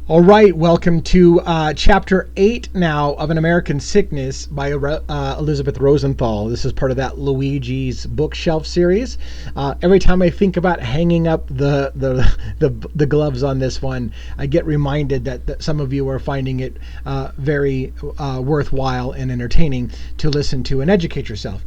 All right, welcome to Chapter 8 now of An American Sickness by Elizabeth Rosenthal. This is part of that Luigi's bookshelf series. Every time I think about hanging up the gloves on this one, I get reminded that some of you are finding it very worthwhile and entertaining to listen to and educate yourself.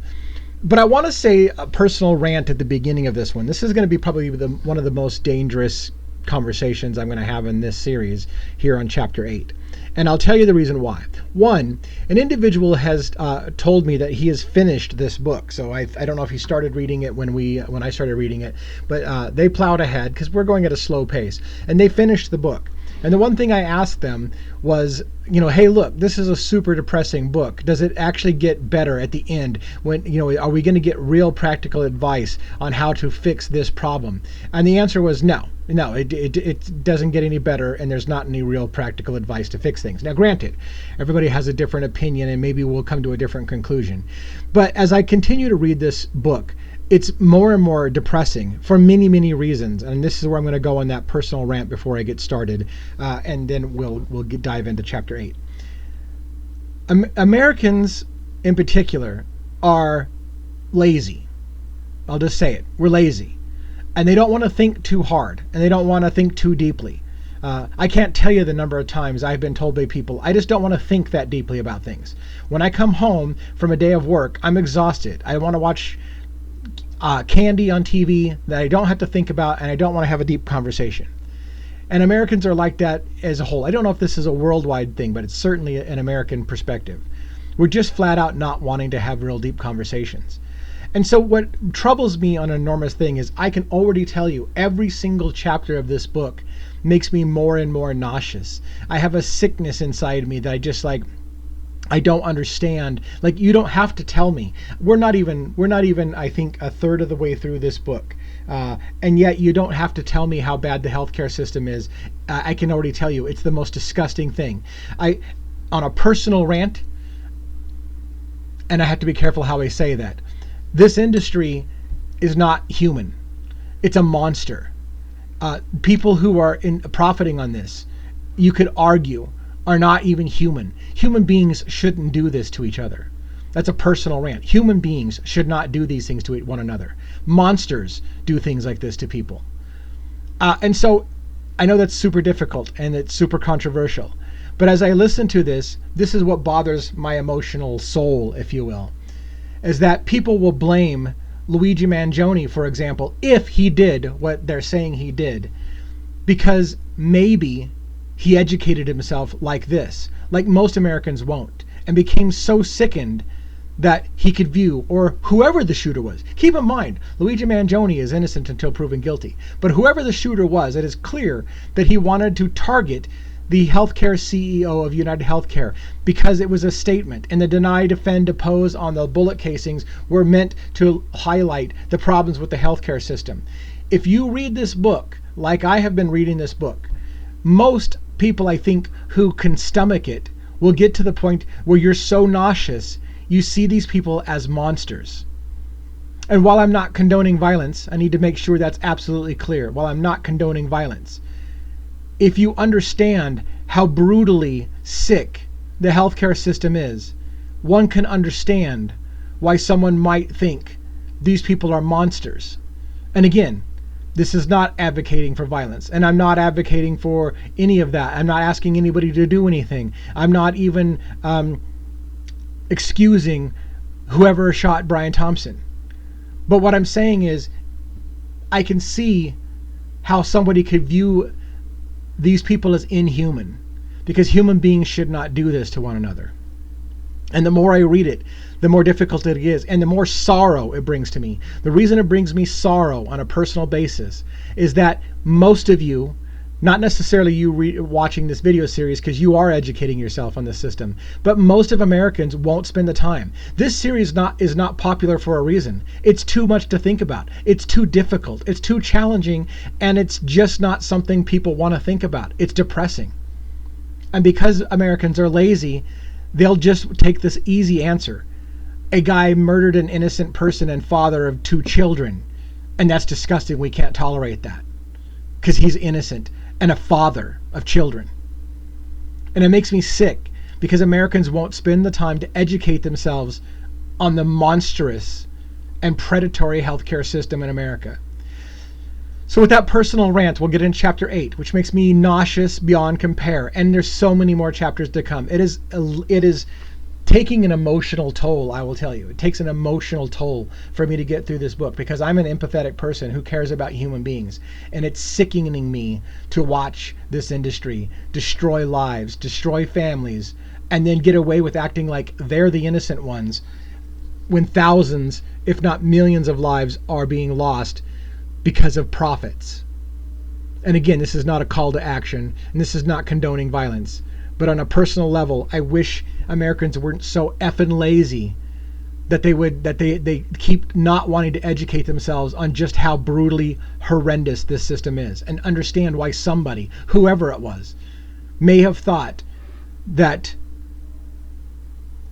But I want to say a personal rant at the beginning of this one. This is going to be probably one of the most dangerous conversations I'm going to have in this series here on Chapter 8. And I'll tell you the reason why. One, an individual has told me that he has finished this book. So I don't know if he started reading it when I started reading it, but they plowed ahead because we're going at a slow pace. And they finished the book. And the one thing I asked them was, hey, look, this is a super depressing book. Does it actually get better at the end? When, are we going to get real practical advice on how to fix this problem? And the answer was no. No, it doesn't get any better, and there's not any real practical advice to fix things. Now, granted, everybody has a different opinion, and maybe we'll come to a different conclusion. But as I continue to read this book, it's more and more depressing for many, many reasons. And this is where I'm going to go on that personal rant before I get started, and then we'll dive into Chapter 8. Americans, in particular, are lazy. I'll just say it. We're lazy. And they don't want to think too hard, and they don't want to think too deeply. I can't tell you the number of times I've been told by people, I just don't want to think that deeply about things. When I come home from a day of work, I'm exhausted. I want to watch candy on TV that I don't have to think about, and I don't want to have a deep conversation. And Americans are like that as a whole. I don't know if this is a worldwide thing, but it's certainly an American perspective. We're just flat out not wanting to have real deep conversations. And so what troubles me on an enormous thing is I can already tell you every single chapter of this book makes me more and more nauseous. I have a sickness inside me that I don't understand. Like, you don't have to tell me. We're not even, I think, a third of the way through this book. And yet you don't have to tell me how bad the healthcare system is. I can already tell you it's the most disgusting thing. On a personal rant, and I have to be careful how I say that, this industry is not human. It's a monster. People who are profiting on this, you could argue, are not even human. Human beings shouldn't do this to each other. That's a personal rant. Human beings should not do these things to one another. Monsters do things like this to people. And so I know that's super difficult and it's super controversial. But as I listen to this is what bothers my emotional soul, if you will, is that people will blame Luigi Mangione, for example, if he did what they're saying he did, because maybe he educated himself like this, like most Americans won't, and became so sickened that he could view, or whoever the shooter was. Keep in mind, Luigi Mangione is innocent until proven guilty. But whoever the shooter was, it is clear that he wanted to target the healthcare CEO of United Healthcare because it was a statement, and the deny, defend, depose on the bullet casings were meant to highlight the problems with the healthcare system. If you read this book, like I have been reading this book, most people, I think, who can stomach it will get to the point where you're so nauseous, you see these people as monsters. And while I'm not condoning violence, I need to make sure that's absolutely clear. While I'm not condoning violence, if you understand how brutally sick the healthcare system is, one can understand why someone might think these people are monsters. And again, this is not advocating for violence, and I'm not advocating for any of that. I'm not asking anybody to do anything. I'm not even excusing whoever shot Brian Thompson. But what I'm saying is, I can see how somebody could view these people as inhuman, because human beings should not do this to one another. And the more I read it, the more difficult it is, and the more sorrow it brings to me. The reason it brings me sorrow on a personal basis is that most of you, not necessarily you watching this video series because you are educating yourself on the system, but most of Americans won't spend the time. This series is not popular for a reason. It's too much to think about. It's too difficult. It's too challenging, and it's just not something people want to think about. It's depressing. And because Americans are lazy, they'll just take this easy answer. A guy murdered an innocent person and father of 2 children, and that's disgusting. We can't tolerate that because he's innocent and a father of children. And it makes me sick because Americans won't spend the time to educate themselves on the monstrous and predatory healthcare system in America. So with that personal rant, we'll get into chapter 8, which makes me nauseous beyond compare. And there's so many more chapters to come. It is taking an emotional toll, I will tell you. It takes an emotional toll for me to get through this book because I'm an empathetic person who cares about human beings. And it's sickening me to watch this industry destroy lives, destroy families, and then get away with acting like they're the innocent ones when thousands, if not millions of lives are being lost because of profits. And again, this is not a call to action, and this is not condoning violence. But on a personal level, I wish Americans weren't so effing lazy that they keep not wanting to educate themselves on just how brutally horrendous this system is and understand why somebody, whoever it was, may have thought that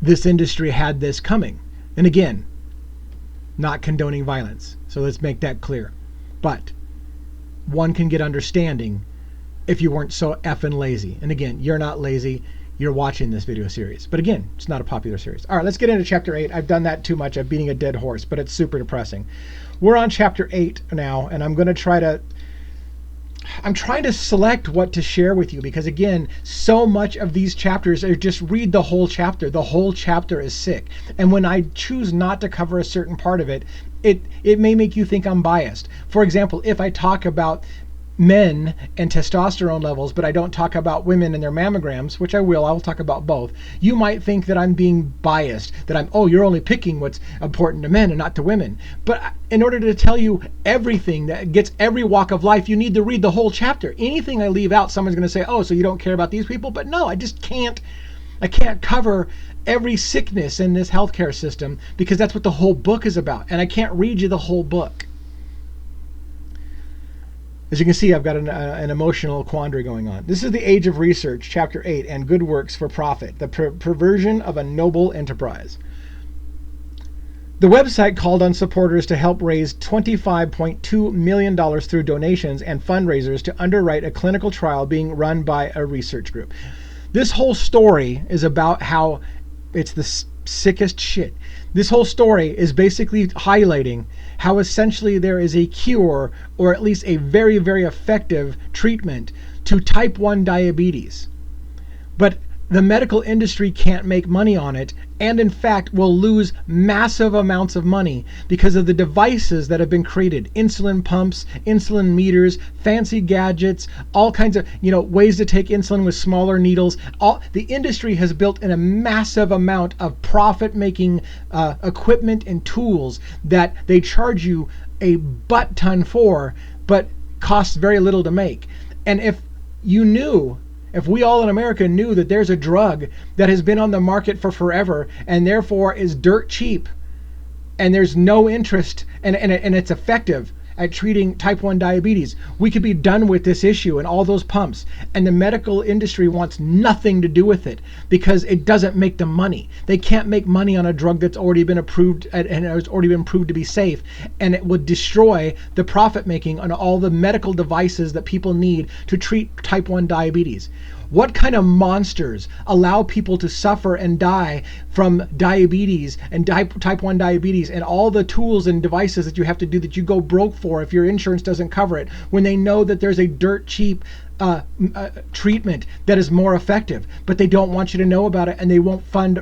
this industry had this coming. And again, not condoning violence. So let's make that clear. But one can get understanding if you weren't so effing lazy. And again, you're not lazy. You're watching this video series. But again, it's not a popular series. All right, let's get into chapter 8. I've done that too much. I'm beating a dead horse, but it's super depressing. We're on chapter 8 now, and I'm trying to select what to share with you because again, so much of these chapters are just read the whole chapter. The whole chapter is sick. And when I choose not to cover a certain part of it, it may make you think I'm biased. For example, if I talk about men and testosterone levels, but I don't talk about women and their mammograms, which I will talk about both, you might think that I'm being biased, that you're only picking what's important to men and not to women. But in order to tell you everything that gets every walk of life, you need to read the whole chapter. Anything I leave out, someone's going to say, oh, so you don't care about these people? But no, I just can't. I can't cover every sickness in this healthcare system because that's what the whole book is about. And I can't read you the whole book. As you can see, I've got an emotional quandary going on. This is The Age of Research, Chapter 8, and Good Works for Profit, the perversion of a noble enterprise. The website called on supporters to help raise $25.2 million through donations and fundraisers to underwrite a clinical trial being run by a research group. This whole story is about how it's the sickest shit. This whole story is basically highlighting how essentially there is a cure, or at least a very, very effective treatment to type 1 diabetes. But the medical industry can't make money on it, and in fact will lose massive amounts of money because of the devices that have been created. Insulin pumps, insulin meters, fancy gadgets, all kinds of ways to take insulin with smaller needles. The industry has built in a massive amount of profit-making equipment and tools that they charge you a butt ton for, but costs very little to make. And if we all in America knew that there's a drug that has been on the market for forever and therefore is dirt cheap and there's no interest and it's effective at treating type 1 diabetes, we could be done with this issue and all those pumps. And the medical industry wants nothing to do with it because it doesn't make them money. They can't make money on a drug that's already been approved and has already been proved to be safe, and it would destroy the profit making on all the medical devices that people need to treat type 1 diabetes. What kind of monsters allow people to suffer and die from diabetes and type 1 diabetes and all the tools and devices that you have to do that you go broke for if your insurance doesn't cover it, when they know that there's a dirt cheap treatment that is more effective, but they don't want you to know about it, and they won't fund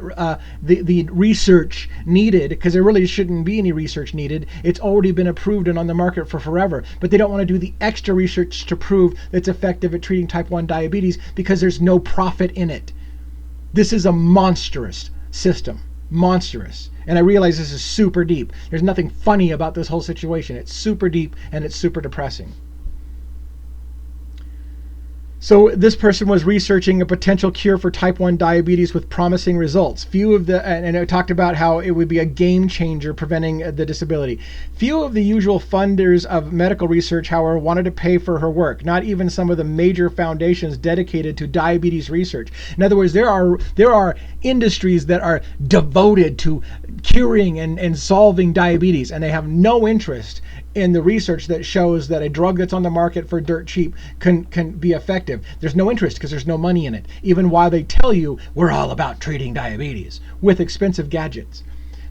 the research needed, because there really shouldn't be any research needed. It's already been approved and on the market for forever, but they don't want to do the extra research to prove that it's effective at treating type 1 diabetes because there's no profit in it. This is a monstrous system. Monstrous. And I realize this is super deep. There's nothing funny about this whole situation. It's super deep and it's super depressing. So this person was researching a potential cure for type 1 diabetes with promising results. And it talked about how it would be a game changer preventing the disability. Few of the usual funders of medical research, however, wanted to pay for her work. Not even some of the major foundations dedicated to diabetes research. In other words, there are industries that are devoted to curing and solving diabetes, and they have no interest in the research that shows that a drug that's on the market for dirt cheap can be effective. There's no interest because there's no money in it, even while they tell you we're all about treating diabetes with expensive gadgets.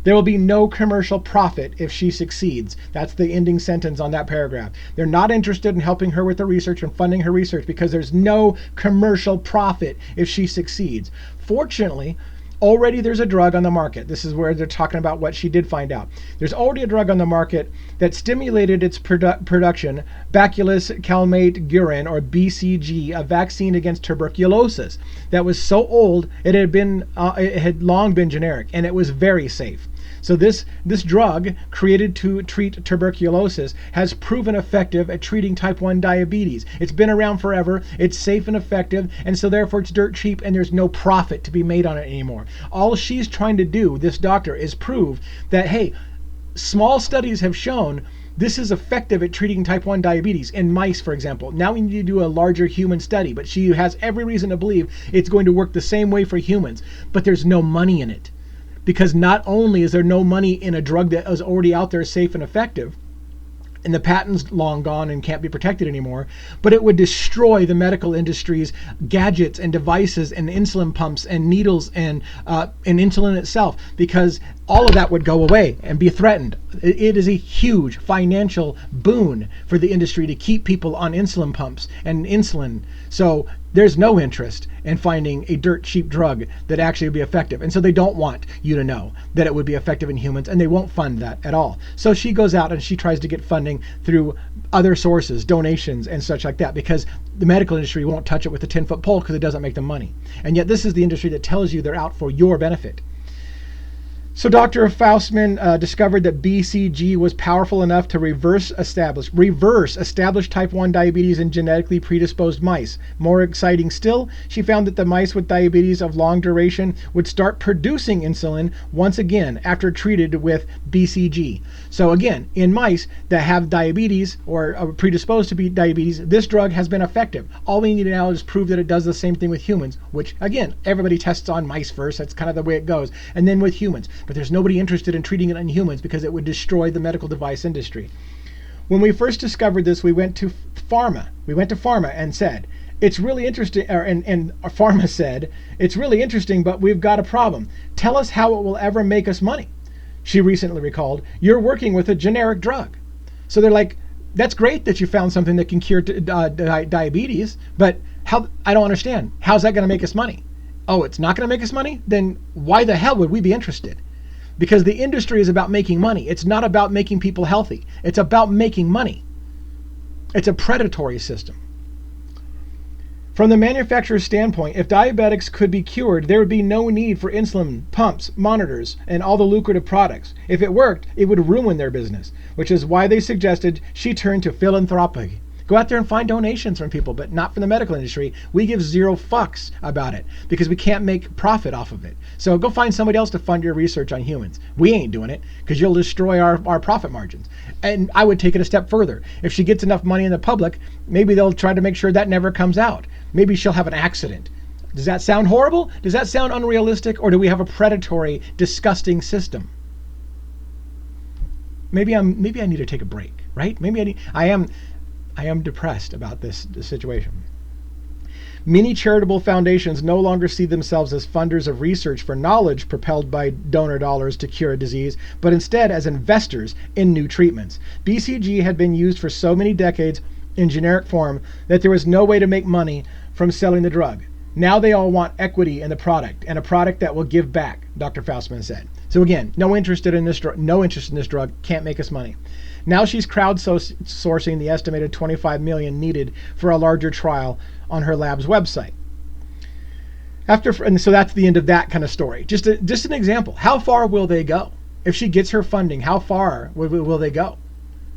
There will be no commercial profit if she succeeds. That's the ending sentence on that paragraph. They're not interested in helping her with the research and funding her research because there's no commercial profit if she succeeds. Fortunately, already there's a drug on the market. This is where they're talking about what she did find out. There's already a drug on the market that stimulated its production, Bacillus calmette guerin, or BCG, a vaccine against tuberculosis that was so old it had long been generic, and it was very safe. So this drug, created to treat tuberculosis, has proven effective at treating type 1 diabetes. It's been around forever, it's safe and effective, and so therefore it's dirt cheap and there's no profit to be made on it anymore. All she's trying to do, this doctor, is prove that, hey, small studies have shown this is effective at treating type 1 diabetes in mice, for example. Now we need to do a larger human study, but she has every reason to believe it's going to work the same way for humans, but there's no money in it. Because not only is there no money in a drug that is already out there safe and effective, and the patent's long gone and can't be protected anymore, but it would destroy the medical industry's gadgets and devices and insulin pumps and needles and insulin itself, because all of that would go away and be threatened. It is a huge financial boon for the industry to keep people on insulin pumps and insulin. So there's no interest in finding a dirt cheap drug that actually would be effective. And so they don't want you to know that it would be effective in humans, and they won't fund that at all. So she goes out and she tries to get funding through other sources, donations and such like that, because the medical industry won't touch it with a 10-foot pole because it doesn't make them money. And yet this is the industry that tells you they're out for your benefit. So Dr. Faustman discovered that BCG was powerful enough to reverse established type 1 diabetes in genetically predisposed mice. More exciting still, she found that the mice with diabetes of long duration would start producing insulin once again after treated with BCG. So again, in mice that have diabetes or are predisposed to be diabetes, this drug has been effective. All we need now is prove that it does the same thing with humans, which again, everybody tests on mice first. That's kind of the way it goes. And then with humans. But there's nobody interested in treating it on humans because it would destroy the medical device industry. When we first discovered this, we went to pharma. We went to pharma and said, it's really interesting, and pharma said, it's really interesting, but we've got a problem. Tell us how it will ever make us money. She recently recalled, you're working with a generic drug. So they're like, that's great that you found something that can cure diabetes, but how? I don't understand. How's that going to make us money? Oh, it's not going to make us money? Then why the hell would we be interested? Because the industry is about making money. It's not about making people healthy. It's about making money. It's a predatory system. From the manufacturer's standpoint, if diabetics could be cured, there would be no need for insulin, pumps, monitors, and all the lucrative products. If it worked, it would ruin their business, which is why they suggested she turn to philanthropy. Go out there and find donations from people, but not from the medical industry. We give zero fucks about it because we can't make profit off of it. So go find somebody else to fund your research on humans. We ain't doing it because you'll destroy our profit margins. And I would take it a step further. If she gets enough money in the public, maybe they'll try to make sure that never comes out. Maybe she'll have an accident. Does that sound horrible? Does that sound unrealistic? Or do we have a predatory, disgusting system? Maybe I need to take a break, right? I am depressed about this situation. Many charitable foundations no longer see themselves as funders of research for knowledge propelled by donor dollars to cure a disease, but instead as investors in new treatments. BCG had been used for so many decades in generic form that there was no way to make money from selling the drug. Now they all want equity in the product, and a product that will give back, Dr. Faustman said. So again, no interest in this drug, can't make us money. Now she's crowdsourcing the estimated $25 million needed for a larger trial on her lab's website. And so that's the end of that kind of story. Just an example. How far will they go? If she gets her funding, how far will they go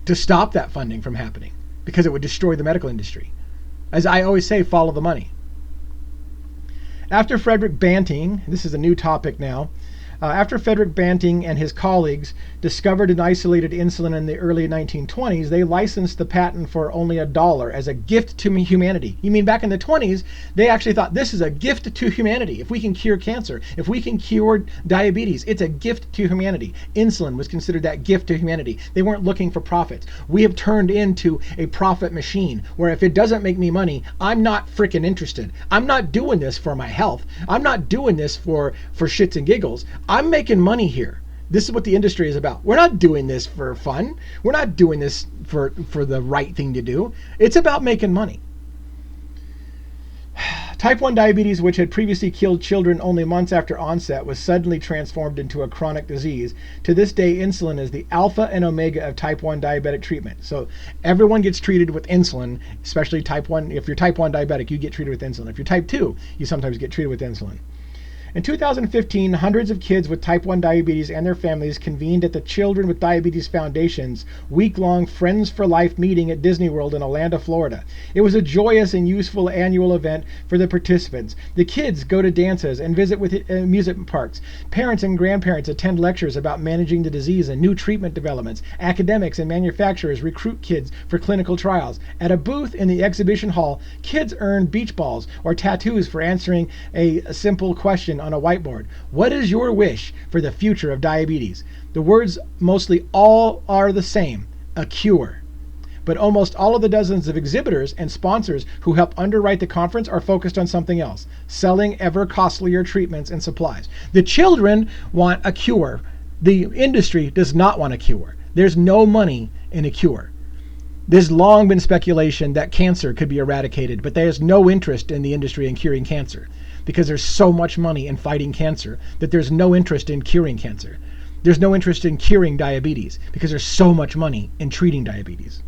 to stop that funding from happening? Because it would destroy the medical industry. As I always say, follow the money. After Frederick Banting, this is a new topic now, After Frederick Banting and his colleagues discovered and isolated insulin in the early 1920s, they licensed the patent for only $1 as a gift to humanity. You mean back in the 20s, they actually thought this is a gift to humanity. If we can cure cancer, if we can cure diabetes, it's a gift to humanity. Insulin was considered that gift to humanity. They weren't looking for profits. We have turned into a profit machine where if it doesn't make me money, I'm not freaking interested. I'm not doing this for my health. I'm not doing this for shits and giggles. I'm making money here. This is what the industry is about. We're not doing this for fun. We're not doing this for the right thing to do. It's about making money. Type 1 diabetes, which had previously killed children only months after onset, was suddenly transformed into a chronic disease. To this day, insulin is the alpha and omega of type 1 diabetic treatment. So everyone gets treated with insulin, especially type 1. If you're type 1 diabetic, you get treated with insulin. If you're type 2, you sometimes get treated with insulin. In 2015, hundreds of kids with type 1 diabetes and their families convened at the Children with Diabetes Foundation's week-long Friends for Life meeting at Disney World in Orlando, Florida. It was a joyous and useful annual event for the participants. The kids go to dances and visit with amusement parks. Parents and grandparents attend lectures about managing the disease and new treatment developments. Academics and manufacturers recruit kids for clinical trials. At a booth in the exhibition hall, kids earn beach balls or tattoos for answering a simple question on a whiteboard. What is your wish for the future of diabetes? The words mostly all are the same: a cure. But almost all of the dozens of exhibitors and sponsors who help underwrite the conference are focused on something else: selling ever costlier treatments and supplies. The children want a cure. The industry does not want a cure. There's no money in a cure. There's long been speculation that cancer could be eradicated, but there's no interest in the industry in curing cancer, because there's so much money in fighting cancer that there's no interest in curing cancer. There's no interest in curing diabetes because there's so much money in treating diabetes.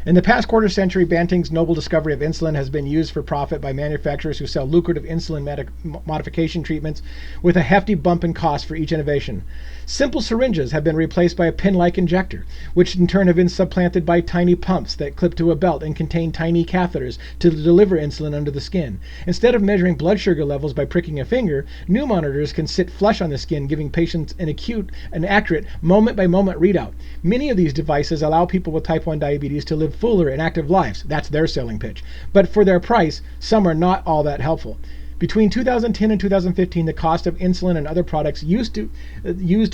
In the past quarter century, Banting's noble discovery of insulin has been used for profit by manufacturers who sell lucrative insulin modification treatments with a hefty bump in cost for each innovation. Simple syringes have been replaced by a pin-like injector, which in turn have been supplanted by tiny pumps that clip to a belt and contain tiny catheters to deliver insulin under the skin. Instead of measuring blood sugar levels by pricking a finger, new monitors can sit flush on the skin, giving patients an acute and accurate moment-by-moment readout. Many of these devices allow people with type 1 diabetes to live fuller and active lives. That's their selling pitch. But for their price, some are not all that helpful. Between 2010 and 2015, the cost of insulin and other products used to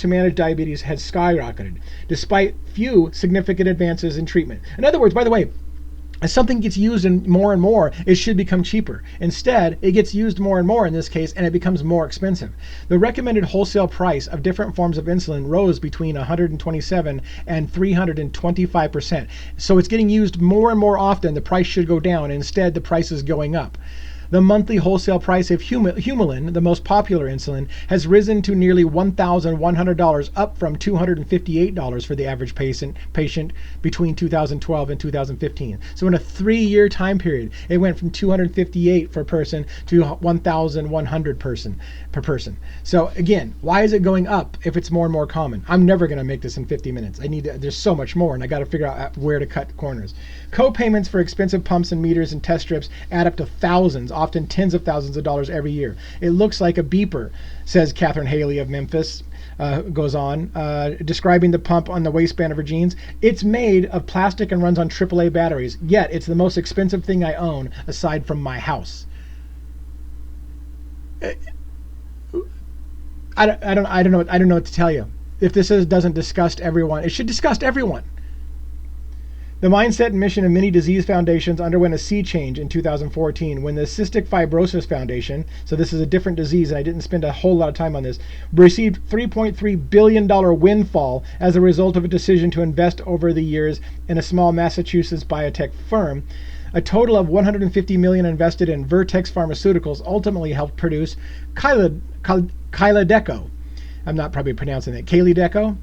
manage diabetes has skyrocketed, despite few significant advances in treatment. In other words, by the way, as something gets used more and more, it should become cheaper. Instead, it gets used more and more in this case, and it becomes more expensive. The recommended wholesale price of different forms of insulin rose between 127 and 325%. So it's getting used more and more often. The price should go down. Instead, the price is going up. The monthly wholesale price of Humulin, the most popular insulin, has risen to nearly $1,100, up from $258 for the average patient between 2012 and 2015. So in a 3-year time period, it went from $258 per person to $1,100 per person. So again, why is it going up if it's more and more common? I'm never going to make this in 50 minutes. There's so much more, and I got to figure out where to cut corners. Co-payments for expensive pumps and meters and test strips add up to thousands, often tens of thousands of dollars every year. It looks like a beeper, says Catherine Haley of Memphis. Goes on, describing the pump on the waistband of her jeans. It's made of plastic and runs on AAA batteries, yet it's the most expensive thing I own aside from my house. I don't know what to tell you. If this doesn't disgust everyone, it should disgust everyone. The mindset and mission of many disease foundations underwent a sea change in 2014 when the Cystic Fibrosis Foundation, so this is a different disease and I didn't spend a whole lot of time on this, received $3.3 billion windfall as a result of a decision to invest over the years in a small Massachusetts biotech firm. A total of $150 million invested in Vertex Pharmaceuticals ultimately helped produce Kalydeco. I'm not probably pronouncing it. Kalydeco.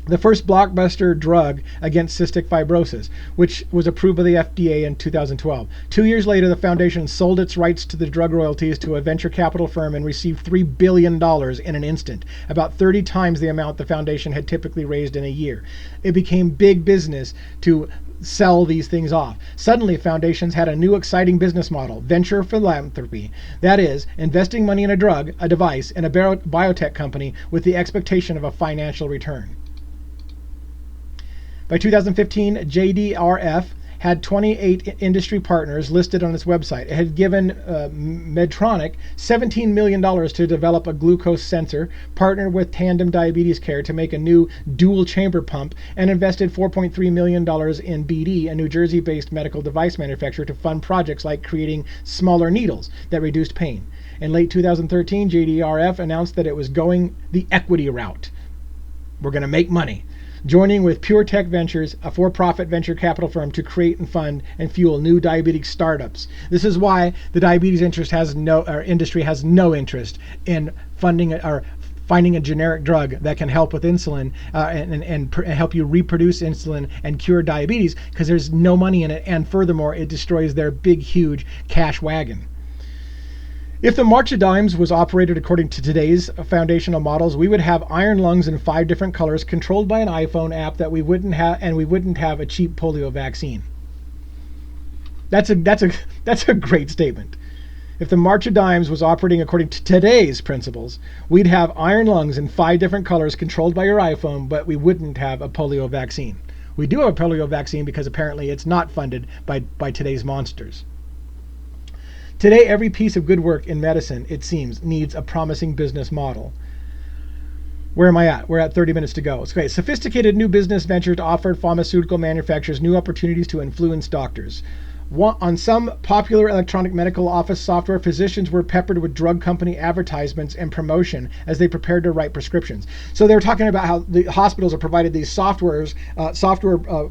the first blockbuster drug against cystic fibrosis, which was approved by the FDA in 2012. 2 years later, the foundation sold its rights to the drug royalties to a venture capital firm and received $3 billion in an instant, about 30 times the amount the foundation had typically raised in a year. It became big business to sell these things off. Suddenly, foundations had a new exciting business model, venture philanthropy. That is, investing money in a drug, a device, and a biotech company with the expectation of a financial return. By 2015, JDRF had 28 industry partners listed on its website. It had given Medtronic $17 million to develop a glucose sensor, partnered with Tandem Diabetes Care to make a new dual chamber pump, and invested $4.3 million in BD, a New Jersey-based medical device manufacturer, to fund projects like creating smaller needles that reduced pain. In late 2013, JDRF announced that it was going the equity route. We're going to make money, joining with Pure Tech Ventures, a for-profit venture capital firm, to create and fund and fuel new diabetes startups. This is why the diabetes industry has no interest in funding or finding a generic drug that can help with insulin and help you reproduce insulin and cure diabetes, because there's no money in it, and furthermore, it destroys their big, huge cash wagon. If the March of Dimes was operated according to today's foundational models, we would have iron lungs in 5 different colors, controlled by an iPhone app that we wouldn't have, and we wouldn't have a cheap polio vaccine. That's a great statement. If the March of Dimes was operating according to today's principles, we'd have iron lungs in 5 different colors, controlled by your iPhone, but we wouldn't have a polio vaccine. We do have a polio vaccine because apparently it's not funded by today's monsters. Today, every piece of good work in medicine, it seems, needs a promising business model. Where am I at? We're at 30 minutes to go. It's great. Sophisticated new business ventures offered pharmaceutical manufacturers new opportunities to influence doctors. On some popular electronic medical office software, physicians were peppered with drug company advertisements and promotion as they prepared to write prescriptions. So they were talking about how the hospitals are provided these software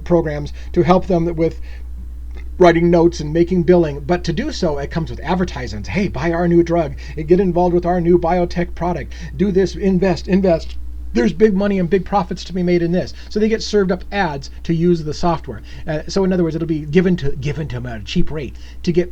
programs to help them with writing notes and making billing, but to do so, it comes with advertisements. Hey, buy our new drug, get involved with our new biotech product, do this, invest. There's big money and big profits to be made in this. So they get served up ads to use the software. So in other words, it'll be given to them at a cheap rate to get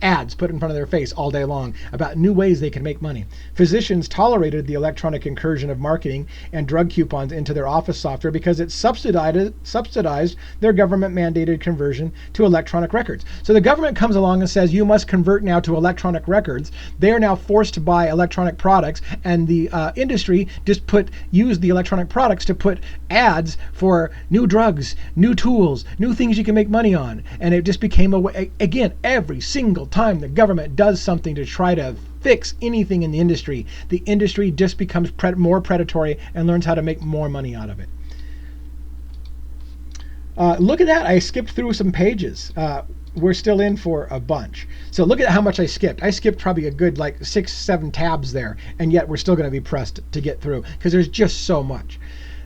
ads put in front of their face all day long about new ways they can make money. Physicians tolerated the electronic incursion of marketing and drug coupons into their office software because it subsidized their government-mandated conversion to electronic records. So the government comes along and says, you must convert now to electronic records. They are now forced to buy electronic products, and the industry just use the electronic products to put ads for new drugs, new tools, new things you can make money on. And it just became a way, again, every single time the government does something to try to fix anything in the industry just becomes more predatory and learns how to make more money out of it. Look at that. I skipped through some pages. We're still in for a bunch. So look at how much I skipped. I skipped probably a good 6-7 tabs there, and yet we're still going to be pressed to get through because there's just so much.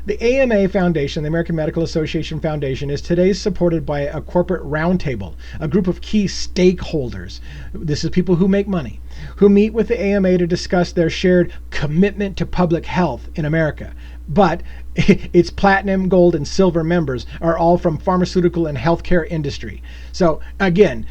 The AMA Foundation, the American Medical Association Foundation, is today supported by a corporate roundtable, a group of key stakeholders. This is people who make money, who meet with the AMA to discuss their shared commitment to public health in America. But its platinum, gold, and silver members are all from pharmaceutical and healthcare industry. So again,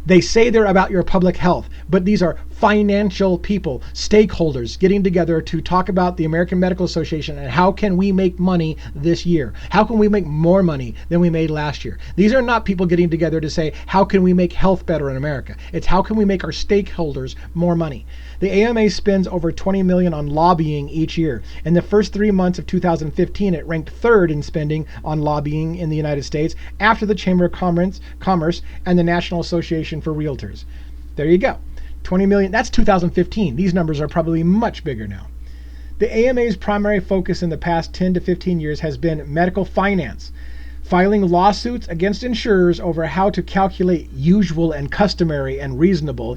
they say they're about your public health, but these are financial people, stakeholders getting together to talk about the American Medical Association and how can we make money this year? How can we make more money than we made last year? These are not people getting together to say, how can we make health better in America? It's how can we make our stakeholders more money? The AMA spends over $20 million on lobbying each year. In the first 3 months of 2015, it ranked 3rd in spending on lobbying in the United States after the Chamber of Commerce and the National Association for Realtors. There you go. 20 million, that's 2015. These numbers are probably much bigger now. The AMA's primary focus in the past 10 to 15 years has been medical finance, filing lawsuits against insurers over how to calculate usual, customary, and reasonable,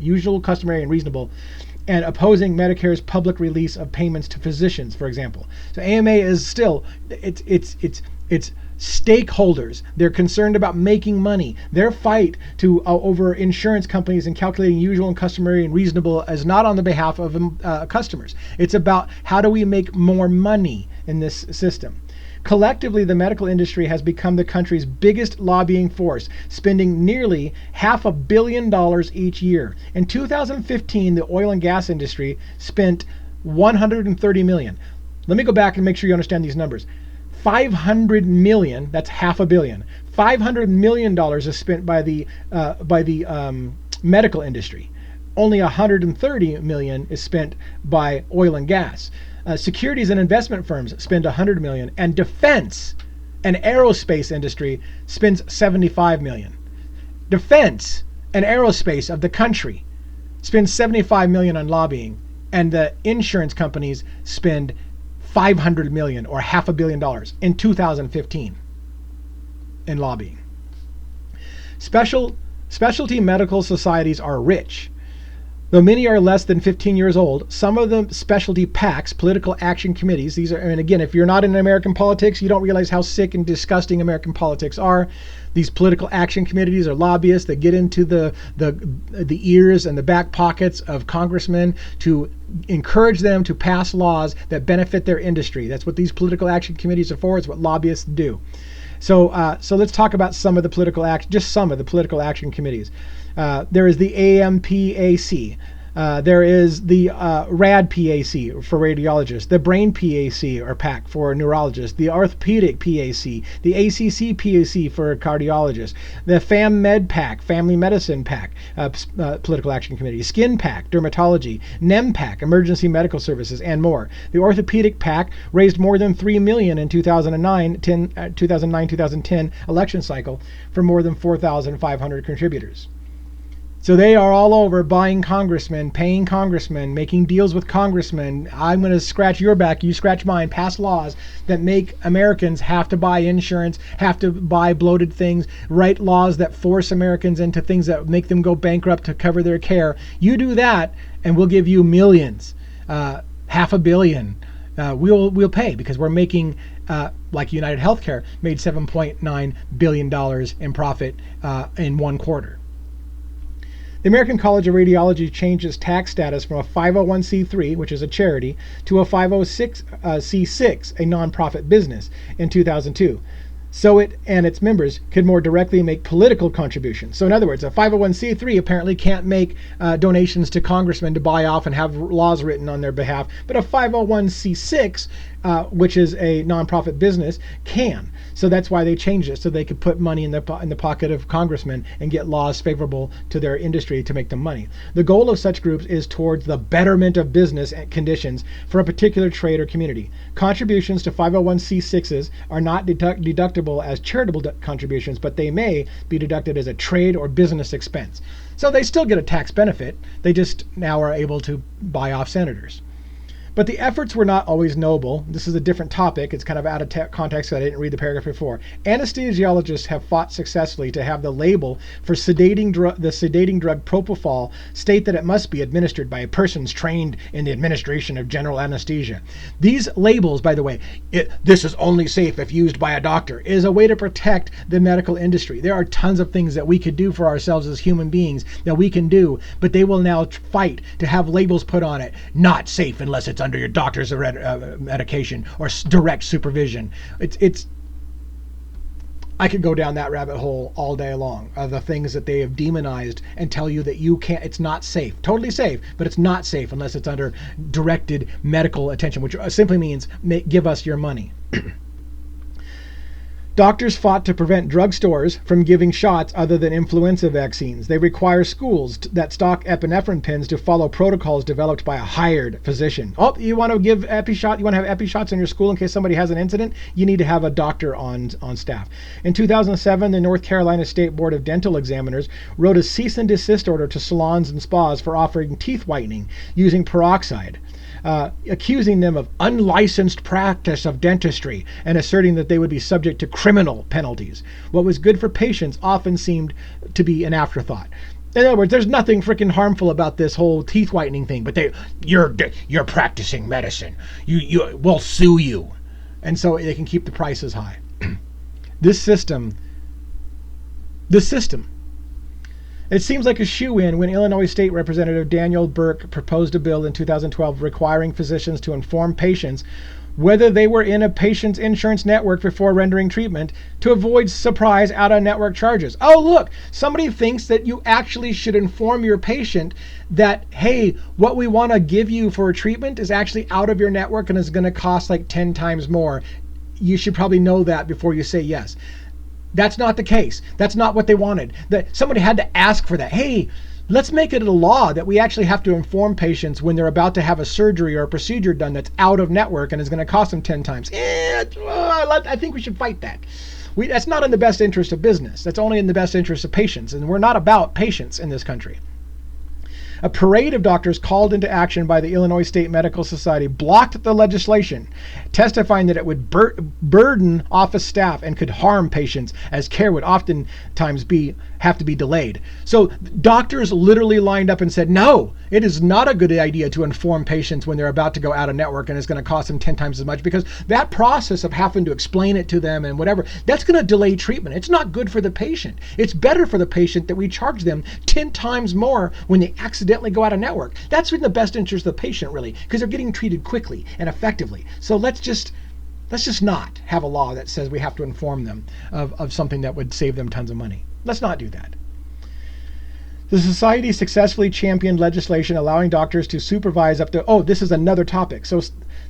and opposing Medicare's public release of payments to physicians, for example. So AMA is still, it's stakeholders. They're concerned about making money. Their fight over insurance companies and calculating usual and customary and reasonable is not on the behalf of customers. It's about how do we make more money in this system. Collectively, the medical industry has become the country's biggest lobbying force, spending nearly $500 million each year. In 2015, the oil and gas industry spent $130 million. Let me go back and make sure you understand these numbers. 500 million, that's $500 million. $500 million is spent by the medical industry. Only 130 million is spent by oil and gas. Securities and investment firms spend 100 million, and defense and aerospace industry spends 75 million. Defense and aerospace of the country spends 75 million on lobbying, and the insurance companies spend 500 million or $500 million in 2015 in lobbying. Specialty medical societies are rich. Though many are less than 15 years old, some of the specialty PACs, political action committees, these are, and again, if you're not in American politics, you don't realize how sick and disgusting American politics are. These political action committees are lobbyists that get into the ears and the back pockets of congressmen to encourage them to pass laws that benefit their industry. That's what these political action committees are for. It's what lobbyists do. So let's talk about some of the political action, just some of the political action committees. There is the AMPAC. There is the RAD-PAC for radiologists, the Brain PAC or PAC for neurologists, the Orthopedic PAC, the ACC-PAC for cardiologists, the FAM-Med-PAC, Family Medicine PAC, Political Action Committee, Skin PAC, Dermatology, NEM-PAC, Emergency Medical Services, and more. The Orthopedic PAC raised more than $3 million in 2009-2010 election cycle for more than 4,500 contributors. So they are all over buying congressmen, paying congressmen, making deals with congressmen. I'm going to scratch your back, you scratch mine, pass laws that make Americans have to buy insurance, have to buy bloated things, write laws that force Americans into things that make them go bankrupt to cover their care. You do that and we'll give you millions, $500 million. We'll pay because we're making, like United Healthcare, made $7.9 billion in profit in one quarter. The American College of Radiology changed its tax status from a 501c3, which is a charity, to a 506c6, a nonprofit business, in 2002. So it and its members could more directly make political contributions. So in other words, a 501c3 apparently can't make donations to congressmen to buy off and have laws written on their behalf, but a 501c6, which is a nonprofit business, can. So that's why they changed it, so they could put money in the pocket of congressmen and get laws favorable to their industry to make them money. The goal of such groups is towards the betterment of business conditions for a particular trade or community. Contributions to 501c6s are not deductible as charitable contributions, but they may be deducted as a trade or business expense. So they still get a tax benefit. They just now are able to buy off senators. But the efforts were not always noble. This is a different topic. It's kind of out of context, so I didn't read the paragraph before. Anesthesiologists have fought successfully to have the label for the sedating drug propofol state that it must be administered by persons trained in the administration of general anesthesia. These labels, by the way, this is only safe if used by a doctor, is a way to protect the medical industry. There are tons of things that we could do for ourselves as human beings that we can do, but they will now fight to have labels put on it. Not safe unless it's under your doctor's medication or direct supervision. I could go down that rabbit hole all day long of the things that they have demonized and tell you that you can't, it's not safe. Totally safe, but it's not safe unless it's under directed medical attention, which simply means give us your money. Doctors fought to prevent drugstores from giving shots other than influenza vaccines. They require schools that stock epinephrine pens to follow protocols developed by a hired physician. Oh, you want to give epi shot? You want to have epi shots in your school in case somebody has an incident? You need to have a doctor on staff. In 2007, the North Carolina State Board of Dental Examiners wrote a cease and desist order to salons and spas for offering teeth whitening using peroxide, accusing them of unlicensed practice of dentistry and asserting that they would be subject to criminal penalties. What was good for patients often seemed to be an afterthought. In other words, there's nothing freaking harmful about this whole teeth whitening thing, but you're practicing medicine. We'll sue you, and so they can keep the prices high. This system. It seems like a shoo-in when Illinois State Representative Daniel Burke proposed a bill in 2012 requiring physicians to inform patients whether they were in a patient's insurance network before rendering treatment to avoid surprise out-of-network charges. Oh, look, somebody thinks that you actually should inform your patient that, hey, what we want to give you for a treatment is actually out of your network and is going to cost like 10 times more. You should probably know that before you say yes. That's not the case. That's not what they wanted. Somebody had to ask for that. Hey, let's make it a law that we actually have to inform patients when they're about to have a surgery or a procedure done that's out of network and is going to cost them 10 times. I think we should fight that. That's not in the best interest of business. That's only in the best interest of patients. And we're not about patients in this country. A parade of doctors called into action by the Illinois State Medical Society blocked the legislation, testifying that it would burden office staff and could harm patients, as care would oftentimes have to be delayed. So doctors literally lined up and said, no, it is not a good idea to inform patients when they're about to go out of network and it's going to cost them 10 times as much, because that process of having to explain it to them and whatever, that's going to delay treatment. It's not good for the patient. It's better for the patient that we charge them 10 times more when they accidentally go out of network. That's in the best interest of the patient, really, because they're getting treated quickly and effectively. So let's just not have a law that says we have to inform them of something that would save them tons of money. Let's not do that. The society successfully championed legislation allowing doctors to supervise up to, this is another topic. So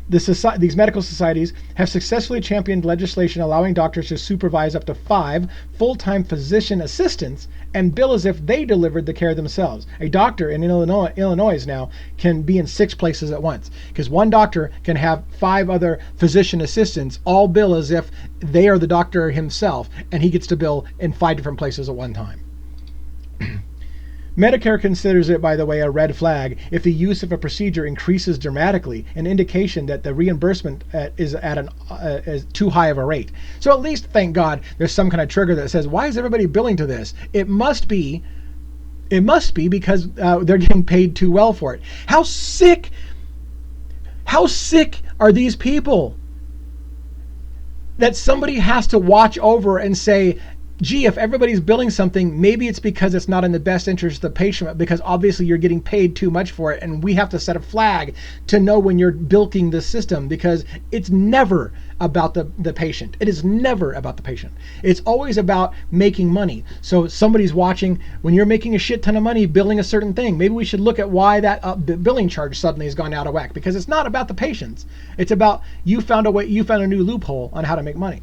these medical societies have successfully championed legislation allowing doctors to supervise up to 5 full-time physician assistants and bill as if they delivered the care themselves. A doctor in Illinois now can be in 6 places at once, because one doctor can have 5 other physician assistants all bill as if they are the doctor himself, and he gets to bill in 5 different places at one time. Medicare considers it, by the way, a red flag if the use of a procedure increases dramatically, an indication that the reimbursement is at is too high of a rate. So at least, thank God, there's some kind of trigger that says, why is everybody billing to this? It must be because they're getting paid too well for it. How sick are these people that somebody has to watch over and say, gee, if everybody's billing something, maybe it's because it's not in the best interest of the patient, because obviously you're getting paid too much for it, and we have to set a flag to know when you're bilking the system, because it's never about the patient. It is never about the patient. It's always about making money. So somebody's watching, when you're making a shit ton of money billing a certain thing, maybe we should look at why that billing charge suddenly has gone out of whack, because it's not about the patients. It's about you found a new loophole on how to make money.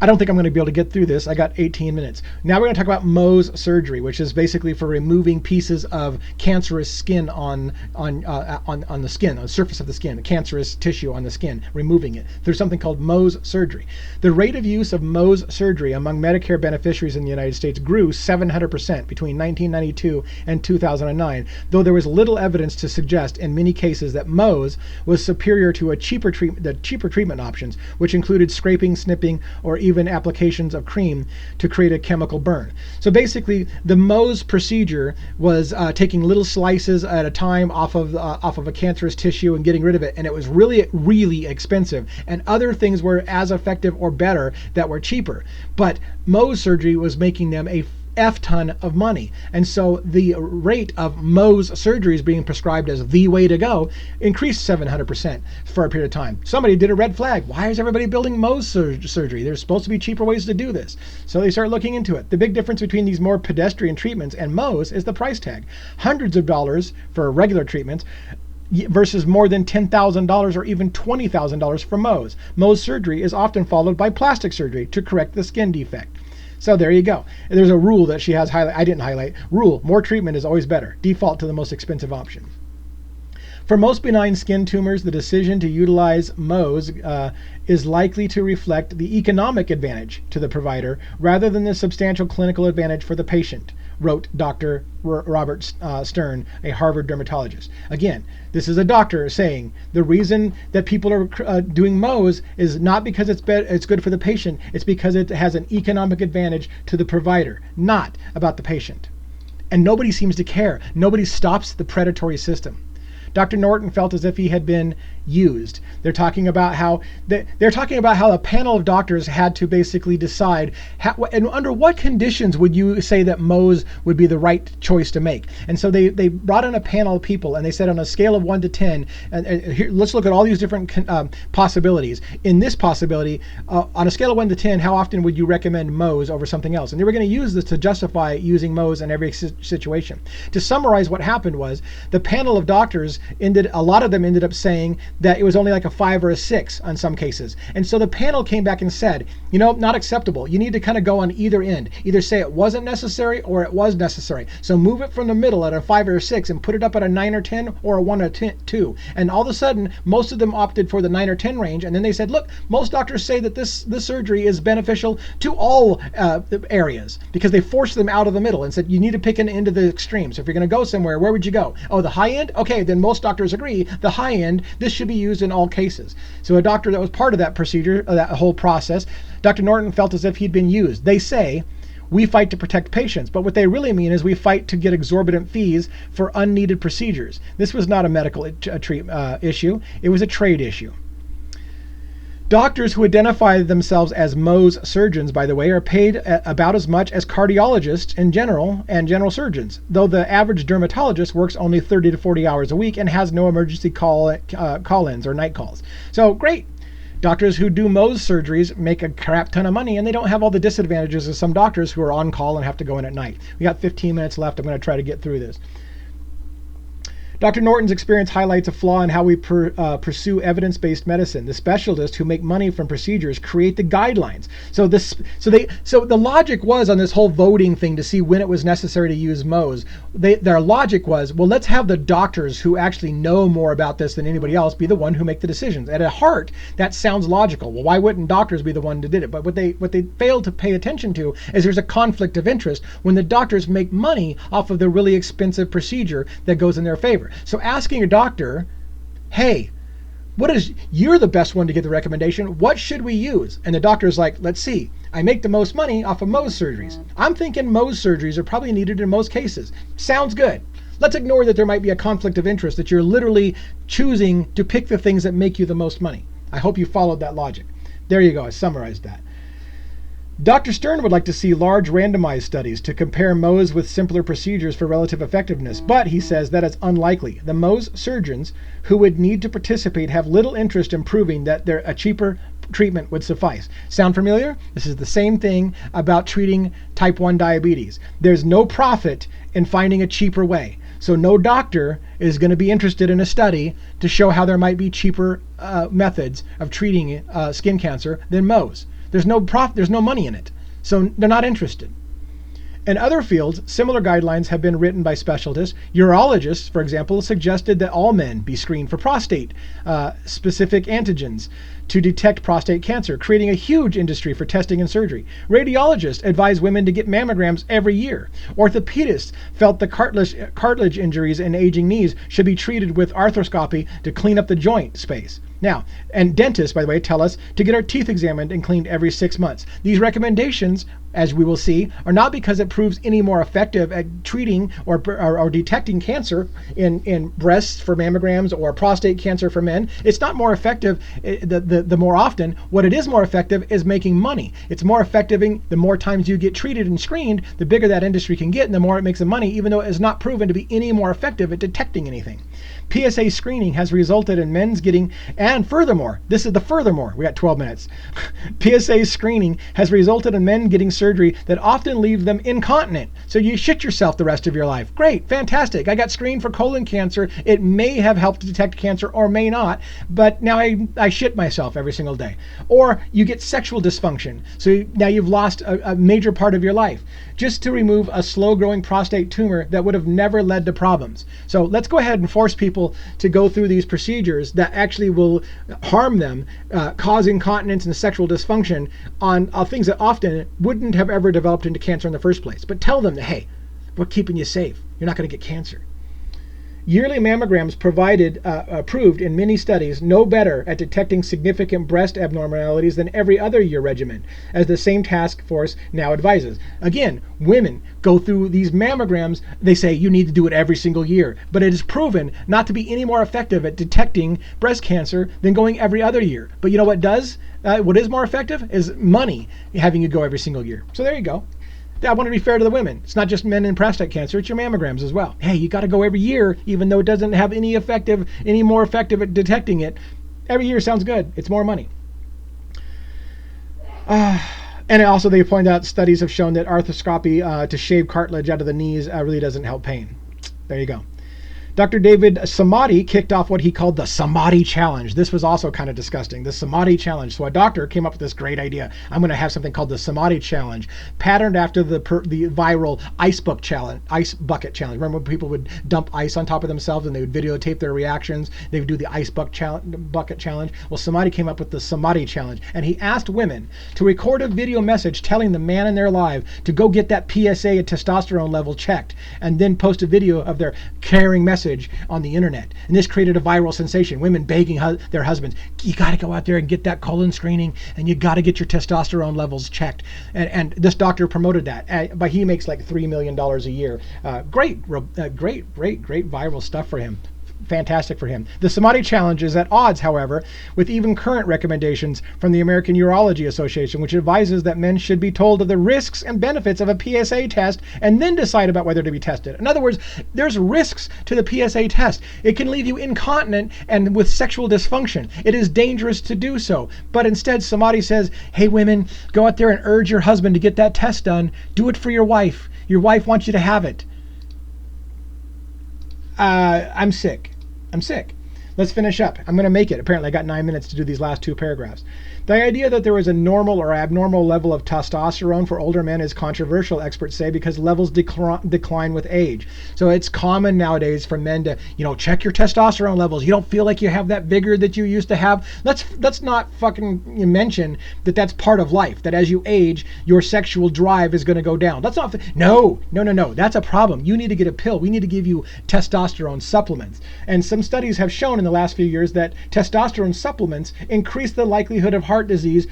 I don't think I'm going to be able to get through this. I got 18 minutes. Now we're going to talk about Mohs surgery, which is basically for removing pieces of cancerous skin on the skin, on the surface of the skin, cancerous tissue on the skin, removing it. There's something called Mohs surgery. The rate of use of Mohs surgery among Medicare beneficiaries in the United States grew 700% between 1992 and 2009, though there was little evidence to suggest in many cases that Mohs was superior to the cheaper treatment options, which included scraping, snipping, or even applications of cream to create a chemical burn. So basically, the Mohs procedure was taking little slices at a time off of a cancerous tissue and getting rid of it, and it was really, really expensive. And other things were as effective or better that were cheaper. But Mohs surgery was making them a F-ton of money. And so the rate of Mohs surgeries being prescribed as the way to go increased 700% for a period of time. Somebody did a red flag. Why is everybody building Mohs surgery? There's supposed to be cheaper ways to do this. So they start looking into it. The big difference between these more pedestrian treatments and Mohs is the price tag. Hundreds of dollars for regular treatments versus more than $10,000 or even $20,000 for Mohs. Mohs surgery is often followed by plastic surgery to correct the skin defect. So there you go. There's a rule that she has highlighted. I didn't highlight. Rule: more treatment is always better. Default to the most expensive option. For most benign skin tumors, the decision to utilize Mohs is likely to reflect the economic advantage to the provider rather than the substantial clinical advantage for the patient, wrote Dr. Robert Stern, a Harvard dermatologist. Again, this is a doctor saying the reason that people are doing Mohs is not because it's good for the patient, it's because it has an economic advantage to the provider, not about the patient. And nobody seems to care. Nobody stops the predatory system. Dr. Norton felt as if he had been used. They're talking about how a panel of doctors had to basically decide and under what conditions would you say that Mohs would be the right choice to make. And so they brought in a panel of people, and they said on a scale of 1 to 10, and here, let's look at all these different possibilities. In this possibility, on a scale of 1 to 10, how often would you recommend Mohs over something else? And they were going to use this to justify using Mohs in every situation. To summarize what happened was the panel of doctors a lot of them ended up saying that it was only like a 5 or a 6 on some cases. And so the panel came back and said, not acceptable. You need to kind of go on either end. Either say it wasn't necessary or it was necessary. So move it from the middle at a 5 or a 6 and put it up at a 9 or 10 or a 1 or 2. And all of a sudden, most of them opted for the 9 or 10 range. And then they said, look, most doctors say that this surgery is beneficial to all areas, because they forced them out of the middle and said, you need to pick an end of the extremes. So if you're going to go somewhere, where would you go? Oh, the high end? Okay, then most doctors agree the high end, this should be used in all cases. So a doctor that was part of that procedure, that whole process, Dr. Norton felt as if he'd been used. They say, we fight to protect patients, but what they really mean is we fight to get exorbitant fees for unneeded procedures. This was not a medical issue, it was a trade issue. Doctors who identify themselves as Mohs surgeons, by the way, are paid about as much as cardiologists in general and general surgeons, though the average dermatologist works only 30 to 40 hours a week and has no emergency call-ins or night calls. So great. Doctors who do Mohs surgeries make a crap ton of money, and they don't have all the disadvantages of some doctors who are on call and have to go in at night. We got 15 minutes left. I'm going to try to get through this. Dr. Norton's experience highlights a flaw in how we pursue evidence-based medicine. The specialists who make money from procedures create the guidelines. So the logic was on this whole voting thing to see when it was necessary to use Mohs. Their logic was, well, let's have the doctors who actually know more about this than anybody else be the one who make the decisions. At heart, that sounds logical. Well, why wouldn't doctors be the one who did it? But what they failed to pay attention to is there's a conflict of interest when the doctors make money off of the really expensive procedure that goes in their favor. So asking a doctor, hey, you're the best one to get the recommendation. What should we use? And the doctor's like, let's see. I make the most money off of Mohs surgeries. I'm thinking Mohs surgeries are probably needed in most cases. Sounds good. Let's ignore that there might be a conflict of interest, that you're literally choosing to pick the things that make you the most money. I hope you followed that logic. There you go. I summarized that. Dr. Stern would like to see large randomized studies to compare Mohs with simpler procedures for relative effectiveness, but he says that is unlikely. The Mohs surgeons who would need to participate have little interest in proving that a cheaper treatment would suffice. Sound familiar? This is the same thing about treating type 1 diabetes. There's no profit in finding a cheaper way. So no doctor is going to be interested in a study to show how there might be cheaper methods of treating skin cancer than Mohs. There's no money in it. So they're not interested. In other fields, similar guidelines have been written by specialists. Urologists, for example, suggested that all men be screened for prostate specific antigens to detect prostate cancer, creating a huge industry for testing and surgery. Radiologists advise women to get mammograms every year. Orthopedists felt the cartilage injuries and aging knees should be treated with arthroscopy to clean up the joint space. Now, and dentists, by the way, tell us to get our teeth examined and cleaned every 6 months. These recommendations, as we will see, are not because it proves any more effective at treating or detecting cancer in breasts for mammograms or prostate cancer for men. It's not more effective the more often. What it is more effective is making money. It's more effective the more times you get treated and screened, the bigger that industry can get and the more it makes the money, even though it is not proven to be any more effective at detecting anything. PSA screening has resulted in men's getting, and furthermore, this is the furthermore, we got 12 minutes. PSA screening has resulted in men getting surgery that often leave them incontinent. So you shit yourself the rest of your life. Great, fantastic. I got screened for colon cancer. It may have helped detect cancer or may not, but now I shit myself every single day. Or you get sexual dysfunction. So now you've lost a major part of your life just to remove a slow-growing prostate tumor that would have never led to problems. So let's go ahead and force people to go through these procedures that actually will harm them, cause incontinence and sexual dysfunction on things that often wouldn't have ever developed into cancer in the first place. But tell them that, hey, we're keeping you safe. You're not going to get cancer. Yearly mammograms proved in many studies no better at detecting significant breast abnormalities than every other year regimen, as the same task force now advises. Again, women go through these mammograms. They say you need to do it every single year, but it is proven not to be any more effective at detecting breast cancer than going every other year. But you know what does? What is more effective is money, having you go every single year. So there you go. I want to be fair to the women. It's not just men and prostate cancer, it's your mammograms as well. Hey, you got to go every year, even though it doesn't have any more effective at detecting it. Every year sounds good. It's more money. And also they point out studies have shown that arthroscopy to shave cartilage out of the knees really doesn't help pain. There you go. Dr. David Samadi kicked off what he called the Samadi Challenge. This was also kind of disgusting, the Samadi Challenge. So a doctor came up with this great idea. I'm going to have something called the Samadi Challenge, patterned after the viral ice bucket challenge. Remember when people would dump ice on top of themselves and they would videotape their reactions? They would do the ice bucket challenge. Well, Samadi came up with the Samadi Challenge, and he asked women to record a video message telling the man in their life to go get that PSA and testosterone level checked, and then post a video of their caring message on the internet. And this created a viral sensation. Women begging their husbands, you got to go out there and get that colon screening, and you got to get your testosterone levels checked. And this doctor promoted that. But he makes like $3 million a year. Great viral stuff for him. Fantastic for him. The Samadi Challenge is at odds, however, with even current recommendations from the American Urology Association, which advises that men should be told of the risks and benefits of a PSA test and then decide about whether to be tested. In other words, there's risks to the PSA test. It can leave you incontinent and with sexual dysfunction. It is dangerous to do so. But instead, Samadi says, hey, women, go out there and urge your husband to get that test done. Do it for your wife. Your wife wants you to have it. I'm sick. Let's finish up. I'm going to make it. Apparently, I got 9 minutes to do these last two paragraphs. The idea that there is a normal or abnormal level of testosterone for older men is controversial, experts say, because levels decline with age. So it's common nowadays for men to, check your testosterone levels. You don't feel like you have that vigor that you used to have. Let's not fucking mention that that's part of life, that as you age, your sexual drive is going to go down. That's not, no. That's a problem. You need to get a pill. We need to give you testosterone supplements. And some studies have shown in the last few years that testosterone supplements increase the likelihood of heart disease,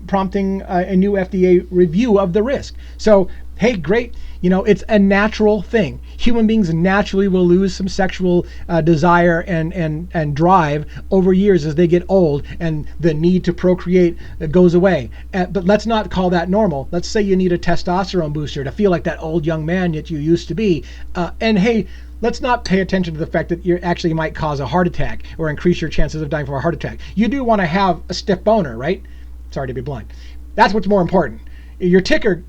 prompting a new FDA review of the risk. So, hey, great. It's a natural thing. Human beings naturally will lose some sexual desire and drive over years as they get old, and the need to procreate goes away. But let's not call that normal. Let's say you need a testosterone booster to feel like that old young man that you used to be. And hey, let's not pay attention to the fact that you actually might cause a heart attack or increase your chances of dying from a heart attack. You do want to have a stiff boner, right? Sorry to be blunt. That's what's more important. Your ticker,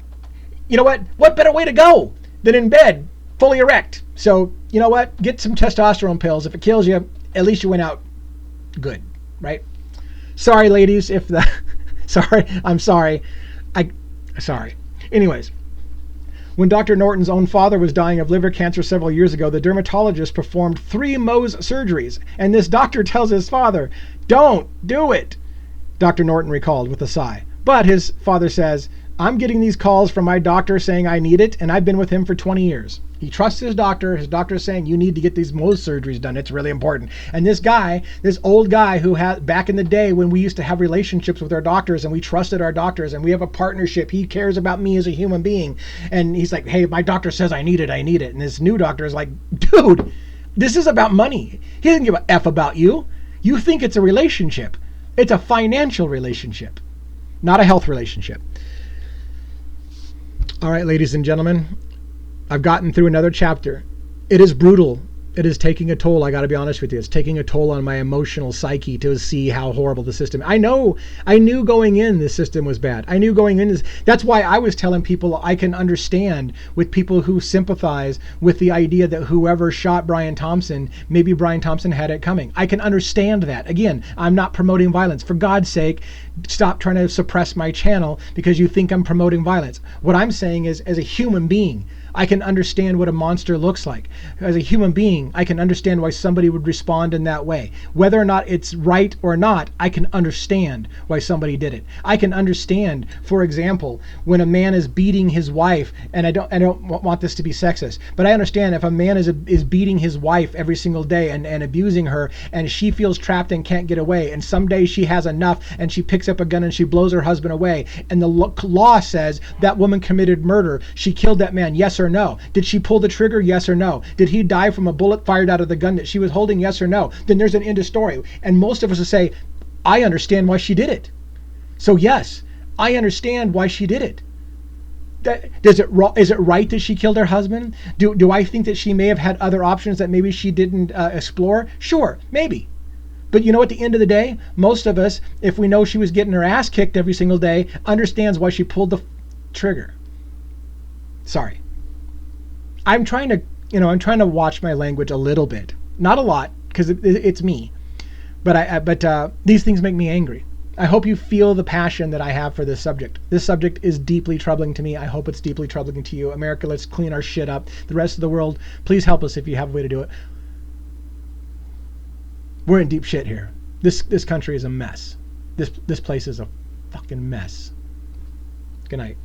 you know what? What better way to go than in bed, fully erect? So, you know what? Get some testosterone pills. If it kills you, at least you went out good, right? Sorry, ladies, I'm sorry. Sorry. Anyways. When Dr. Norton's own father was dying of liver cancer several years ago, the dermatologist performed 3 Mohs surgeries, and this doctor tells his father, don't do it, Dr. Norton recalled with a sigh. But his father says, I'm getting these calls from my doctor saying I need it, and I've been with him for 20 years. He trusts his doctor. His doctor is saying, you need to get these Mohs surgeries done. It's really important. And this old guy who had, back in the day when we used to have relationships with our doctors and we trusted our doctors and we have a partnership, he cares about me as a human being. And he's like, hey, my doctor says I need it. And this new doctor is like, dude, this is about money. He doesn't give a F about you. You think it's a relationship. It's a financial relationship, not a health relationship. All right, ladies and gentlemen, I've gotten through another chapter. It is brutal. It is taking a toll. I got to be honest with you. It's taking a toll on my emotional psyche to see how horrible the system. I knew going in this system was bad. I knew going in this. That's why I was telling people I can understand with people who sympathize with the idea that whoever shot Brian Thompson, maybe Brian Thompson had it coming. I can understand that. Again, I'm not promoting violence. For God's sake, stop trying to suppress my channel because you think I'm promoting violence. What I'm saying is, as a human being, I can understand what a monster looks like. As a human being, I can understand why somebody would respond in that way. Whether or not it's right or not, I can understand why somebody did it. I can understand, for example, when a man is beating his wife, and I don't want this to be sexist, but I understand if a man is beating his wife every single day and abusing her, and she feels trapped and can't get away, and someday she has enough and she picks up a gun and she blows her husband away, and the law says that woman committed murder, she killed that man, yes or no? Did she pull the trigger? Yes or no? Did he die from a bullet fired out of the gun that she was holding? Yes or no? Then there's an end of story. And most of us will say, I understand why she did it. So yes, I understand why she did it. Is it right that she killed her husband? Do I think that she may have had other options that maybe she didn't explore? Sure, maybe. But you know, at the end of the day, most of us, if we know she was getting her ass kicked every single day, understands why she pulled the trigger. Sorry. I'm trying to watch my language a little bit, not a lot, because it's me, but these things make me angry. I hope you feel the passion that I have for this subject. This subject is deeply troubling to me. I hope it's deeply troubling to you. America, let's clean our shit up. The rest of the world, please help us if you have a way to do it. We're in deep shit here. This country is a mess. This place is a fucking mess. Good night.